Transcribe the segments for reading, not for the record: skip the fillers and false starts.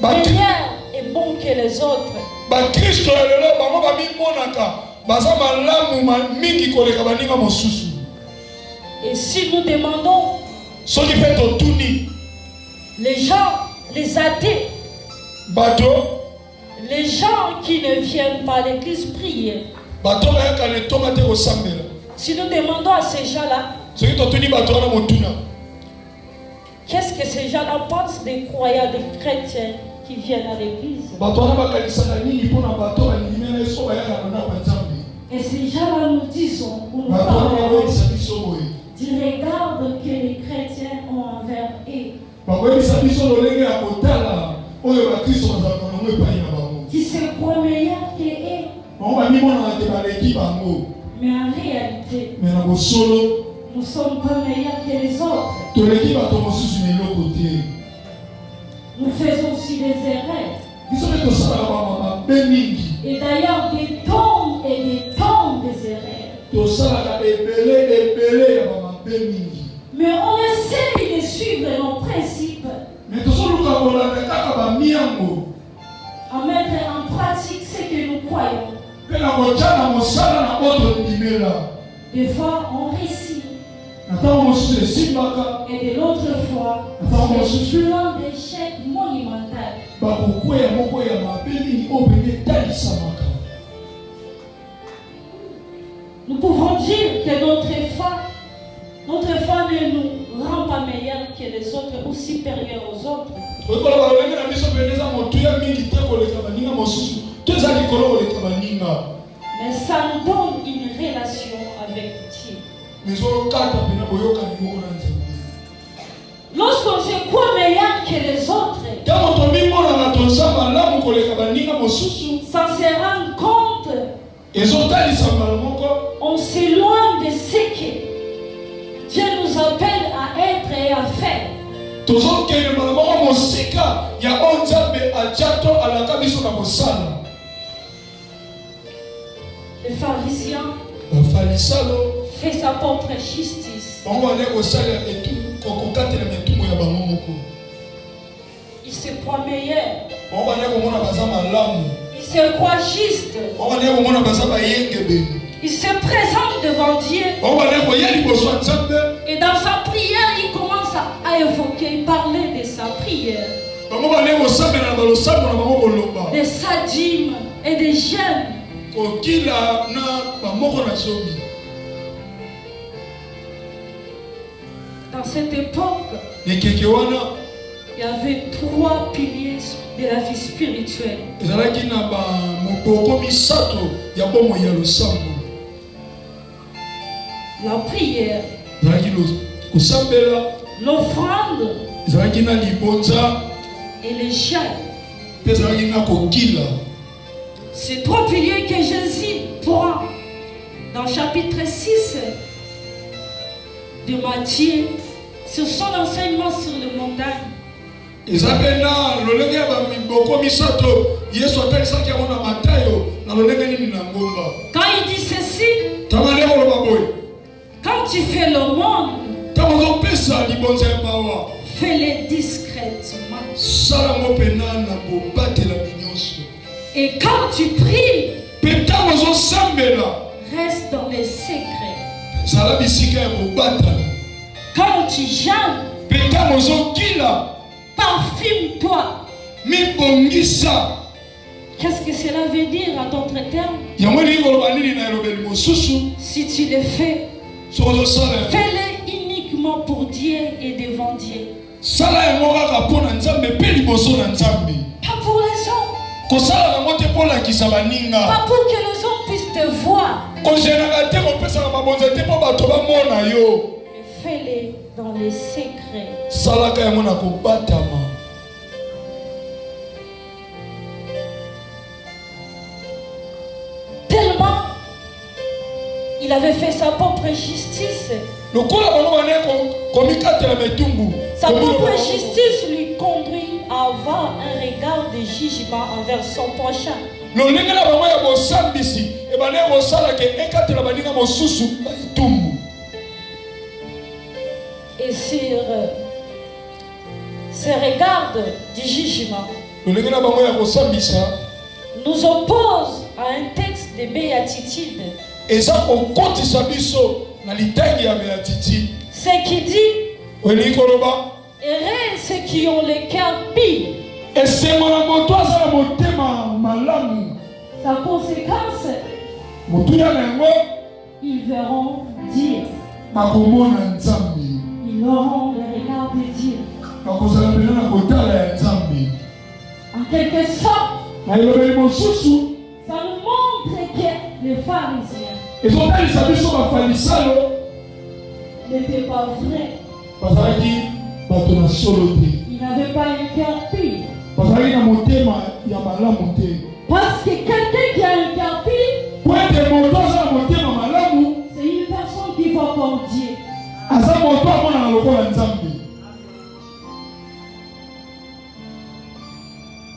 meilleur et bon que les autres. Et si nous demandons les gens, les athées, les gens qui ne viennent pas à l'église prier, si nous demandons à ces gens-là, qu'est-ce que ces gens-là pensent des croyants, des chrétiens qui viennent à l'église? Et ces gens-là nous disent, nous parlons du regard que les chrétiens ont envers eux, qui se croient meilleurs qu'eux. Mais en réalité, nous ne sommes pas meilleurs que les autres. Nous faisons aussi des erreurs. Et d'ailleurs, des tonnes et des tonnes d'erreurs. Mais on essaie de suivre nos principes, à mettre en pratique ce que nous croyons. Des fois, on réussit. Et de l'autre fois, c'est plein d'échecs monumentaux. Nous pouvons dire que notre foi ne nous rend pas meilleurs que les autres ou supérieurs aux autres. Mais ça nous donne une relation avec Dieu. Lorsqu'on se croit meilleur que les autres, sans se rendre compte, on s'éloigne de ce que Dieu nous appelle à être et à faire. Le pharisien fait sa propre justice. Il se croit meilleur. Il se croit juste. Il se présente devant Dieu. Et dans sa prière, il commence à évoquer, parler de sa prière, de sa dîme et des jeûnes. Dans cette époque, il y avait 3 piliers de la vie spirituelle. La prière, l'offrande et les jeûnes. Ces 3 piliers que Jésus prend dans le chapitre 6 de Matthieu, sur son enseignement sur le montagne. Quand il dit ceci, quand tu fais le monde, fais-le discrètement. Et quand tu pries, reste dans les secrets. Quand tu jeûnes, parfume-toi. Qu'est-ce que cela veut dire à d'autres termes? Si tu le fais, fais-le uniquement pour Dieu et devant Dieu. Pas pour les hommes. Pas pour que les hommes puissent te voir. Mais fais-le dans les secrets. Tellement il avait fait sa propre justice. Sa propre justice lui conduit à avoir un regard de jugement envers son prochain. Et sur ce regard du jugement, nous oppose à un texte de béatitude. Ce qui dit, heureux ceux qui ont le cœur pur. Sa conséquence, ils verront Dieu. Ils auront le regard de Dieu. En quelque sorte, ça nous montre que les pharisiens n'étaient pas vrais. Ils n'avaient pas un cœur pur. Parce que quelqu'un qui a un cœur pur, c'est une personne qui voit comme Dieu.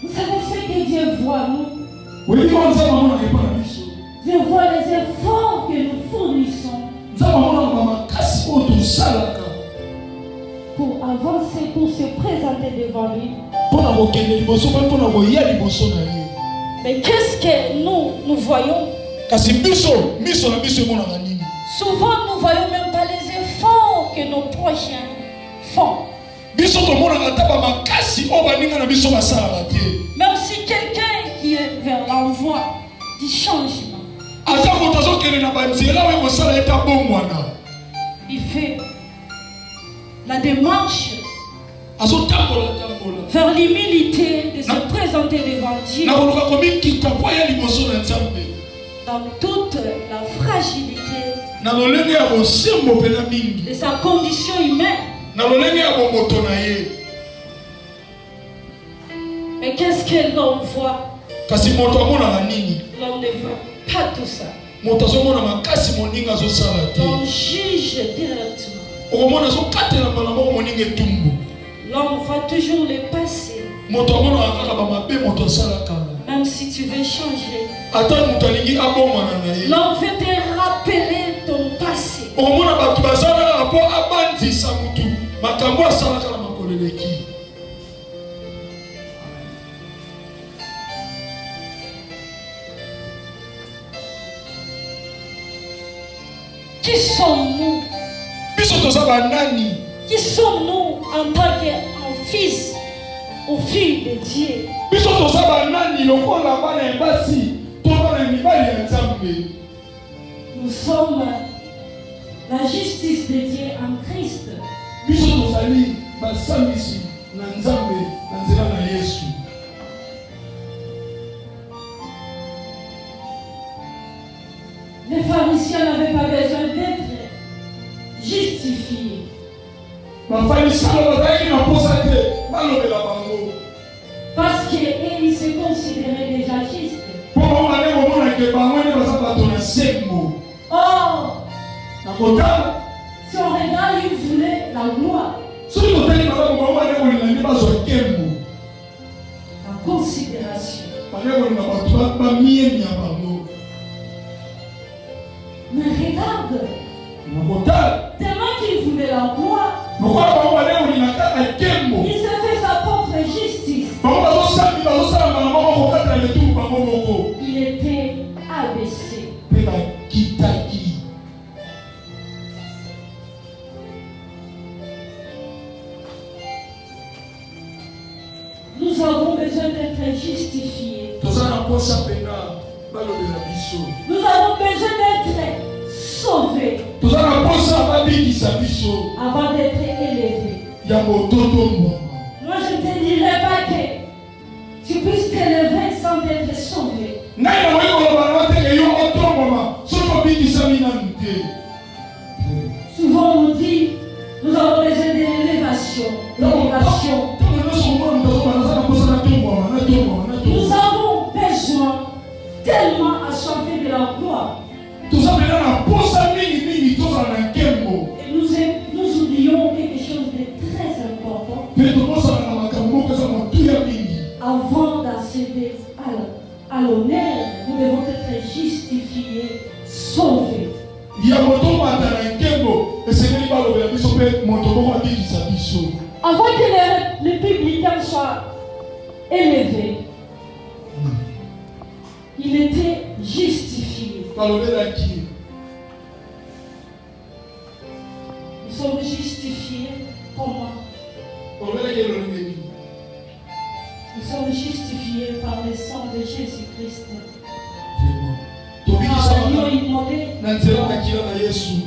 Vous savez ce que Dieu voit, nous? Dieu voit les efforts que nous fournissons pour avancer, pour se présenter devant lui. Mais qu'est-ce que nous voyons? Souvent, nous voyons même pas les efforts que nos prochains font. Même si quelqu'un qui est vers l'envoi du changement, il fait la démarche vers l'humilité de se présenter devant Dieu dans toute la fragilité de sa condition humaine. Mais qu'est-ce que l'homme voit? L'homme ne voit pas tout ça. L'homme juge directement. L'homme voit toujours le passé. Même si tu veux changer, l'homme veut te rappeler ton passé. Qui sommes-nous? Qui sommes-nous en tant que fils ou fille de Dieu? Nous sommes la justice de Dieu en Christ. Les pharisiens n'avaient pas besoin d'être justifiés. Parce qu'ils se considéraient déjà justes. Or, si on regarde, ils voulaient la gloire, la considération. Mais regarde, tellement qu'il voulait la gloire, il se fait sa propre justice. Il était abaissé. Nous avons besoin d'être justifiés. Nous avons besoin d'être sauvés avant d'être élevés. Moi, je ne te dirais pas que tu puisses t'élever sans être sauvé. Souvent on nous dit, nous avons besoin de l'élévation. Nous avons besoin tellement assoiffés de la gloire. Et nous oublions quelque chose de très important. Avant d'accéder à l'honneur, nous devons être justifiés, sauvés. Avant que les publicains soient élevé. Il était justifié. Nous sommes justifiés comment? Nous sommes justifiés par le sang de Jésus-Christ.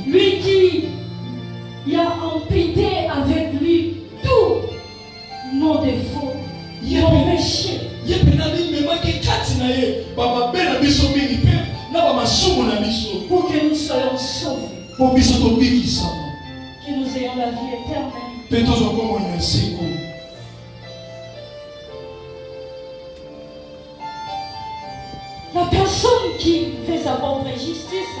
Lui qui a amputé avec lui tous nos défauts, nos péchés. Pour que nous soyons sauvés. Que nous ayons la vie éternelle. La personne qui fait sa propre justice,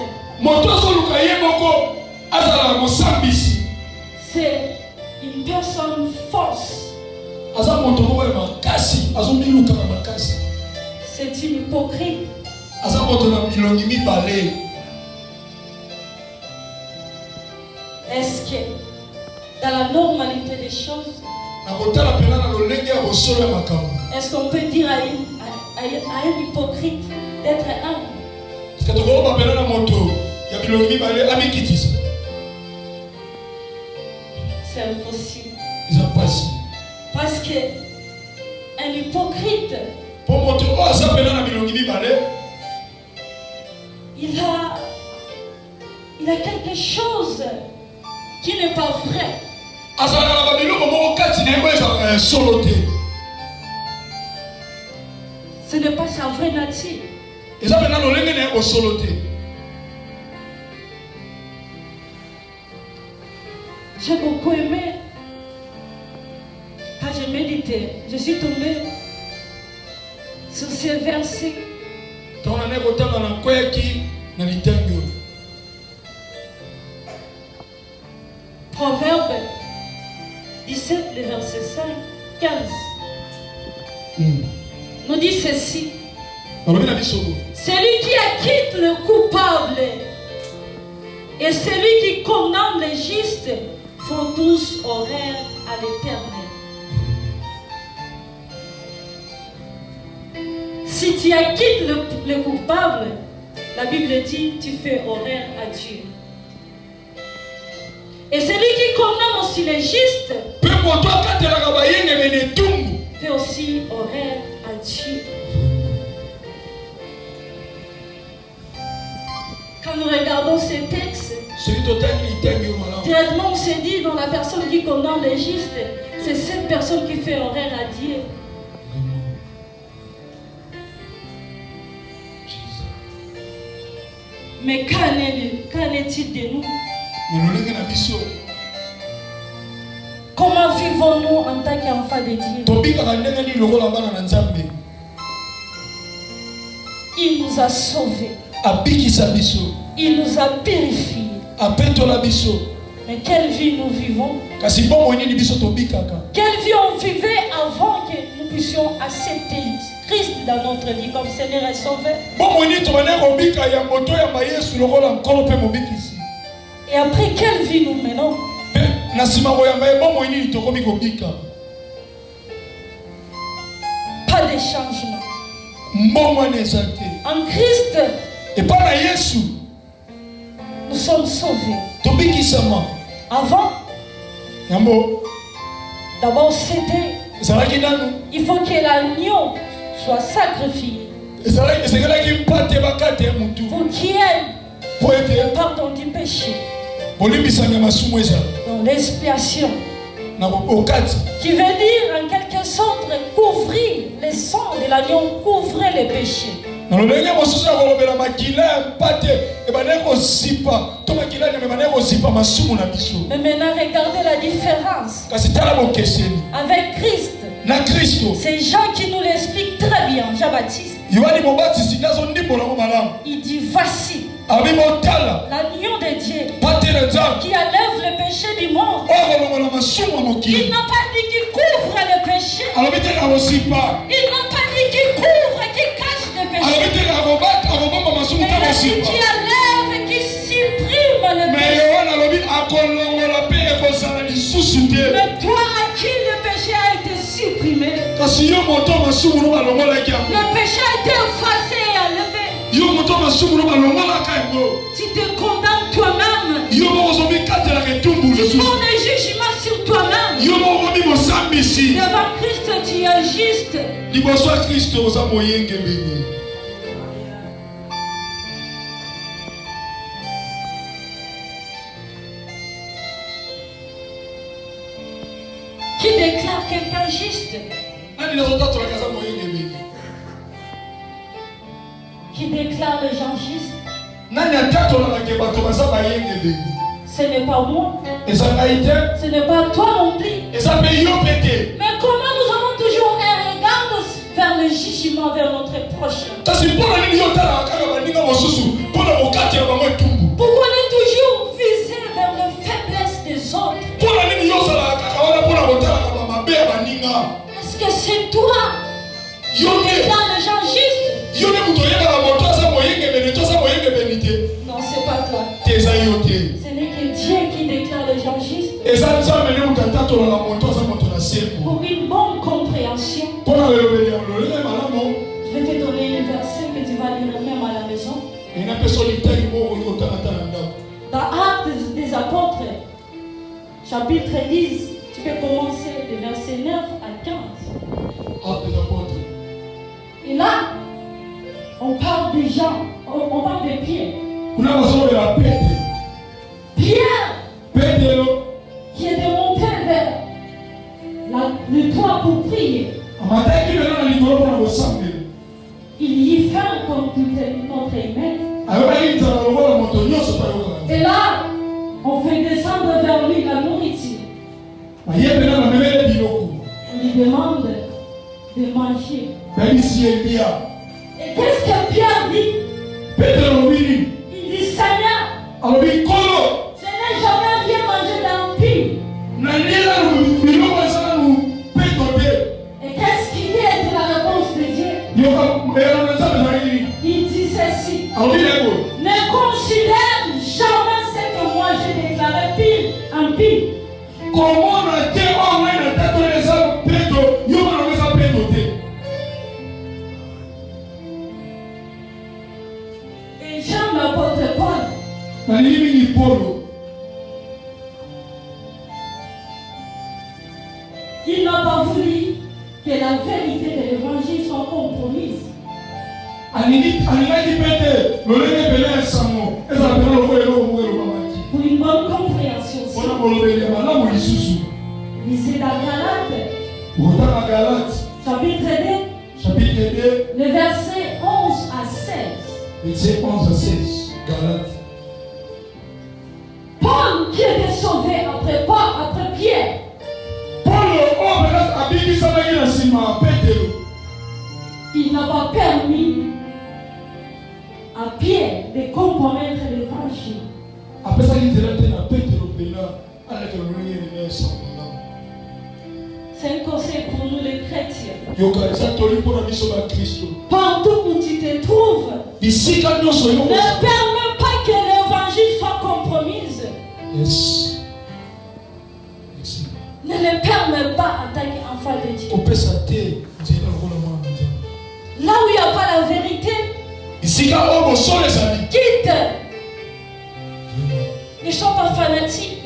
c'est une personne fausse. C'est une hypocrite. Est-ce que dans la normalité des choses, est-ce qu'on peut dire à un hypocrite d'être humble? C'est impossible. Parce que un hypocrite, il a quelque chose qui n'est pas vrai. Ce n'est pas sa vraie nature. J'ai beaucoup aimé. Quand je méditais, je suis tombée sur ces versets. Proverbe 17, le verset 5, 15. Nous dit ceci. Celui qui acquitte le coupable et celui qui condamne les justes font tous horaire à l'Éternel. Si tu acquittes le coupable, la Bible dit tu fais horaire à Dieu. Et celui qui condamne aussi les justes fait aussi horaire à Dieu. Quand nous regardons ces textes, directement on se dit dans la personne qui condamne les justes, c'est cette personne qui fait horaire à Dieu. Mais qu'en est-il de nous? Comment vivons-nous en tant qu'enfants de Dieu? Il nous a sauvés. Il nous a purifiés. Mais quelle vie nous vivons? Quelle vie on vivait avant que nous puissions accepter Christ dans notre vie comme Seigneur et Sauveur? Et après, quelle vie nous menons? Pas de changement. En Christ, nous sommes sauvés. Avant, d'abord c'était, il faut que l'agneau soit sacrifié pour qu'il y ait le pardon du péché. Donc l'expiation, qui veut dire en quelque sorte couvrir le sang de l'agneau, couvrir les péchés. Mais maintenant regardez la différence avec Christ. C'est Jean qui nous l'explique très bien, Jean-Baptiste. Il dit voici l'agneau de Dieu qui enlève le péché du monde. Il n'a pas dit qu'il couvre le péché. Il n'a pas dit qu'il couvre, qu'il cache le péché. Mais il a dit qu'il enlève et qu'il supprime le péché. Mais toi à qui le péché a été supprimé? péché a été effacé et enlevé. Tu te condamnes toi-même. Tu prends le jugement sur toi-même. Devant Christ, tu es juste. Qui déclare quelqu'un juste? Qui déclare les gens justes? Ce n'est pas moi. Ce n'est pas toi non plus. Mais comment nous avons toujours un regard vers le jugement, vers notre prochain? Pourquoi on est toujours visé vers la faiblesse des autres? Est-ce que c'est toi qui déclare les gens justes? Non, c'est pas toi. Ce n'est que Dieu qui déclare les gens justes. Pour une bonne compréhension, je vais te donner un verset que tu vas lire même à la maison. Dans Actes des Apôtres, chapitre 10, tu peux commencer de verset 9 à 15. Actes des Apôtres. Et là, on parle des gens, on parle de Pierre. Pierre, qui est monté vers le toit pour prier. Il y fait comme tout notre humain. Et là, on fait descendre vers lui la nourriture. On lui demande de manger. Et qu'est-ce que Pierre dit? Il dit, Seigneur, je n'ai jamais rien mangé d'impur. Et qu'est-ce qu'il dit de la réponse de Dieu? Il dit ceci: ne considère jamais ce que moi j'ai déclaré impur. Et Jean, l'apôtre Paul, il n'a pas voulu que la vérité de l'évangile soit compromise. Pour une bonne compréhension, lisez dans Galates, chapitre 2, le verset 11 à 16. Galates. Paul qui était sauvé après Pierre. Il n'a pas permis à Pierre de compromettre l'évangile. C'est un conseil pour nous les chrétiens. Partout où tu te trouves, ne permets pas que l'évangile soit compromise. Yes. Ne le permets pas en tant qu'enfant de Dieu. Là où il n'y a pas la vérité, quitte. Ne sois pas fanatique.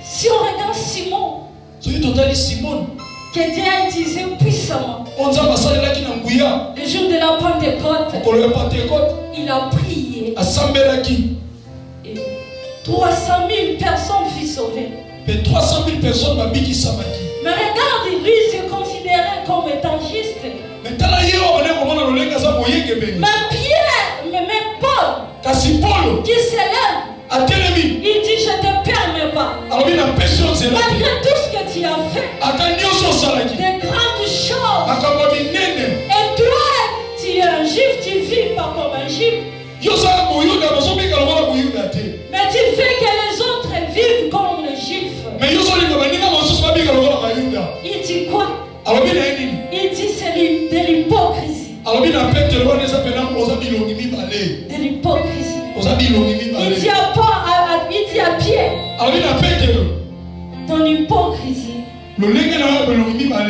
Si on regarde Simon, que Dieu a utilisé puissamment, le jour de la Pentecôte, il a prié. Et 300 000 personnes furent sauvées. Mais 300 000 personnes m'ont mis qui samaki. Mais regarde, lui se considérait comme étant juste. Mais Pierre, même Paul, qui s'élève, il dit: je ne te permets pas. Malgré tout ce que tu as fait, de grandes choses. Et toi, tu es un juif, tu ne vis pas comme un juif. Mais tu fais que les autres vivent comme les juifs. Il dit quoi? Il dit c'est de l'hypocrisie. De l'hypocrisie. Il dit à Ton hypocrisie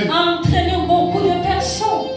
a entraîné beaucoup de personnes.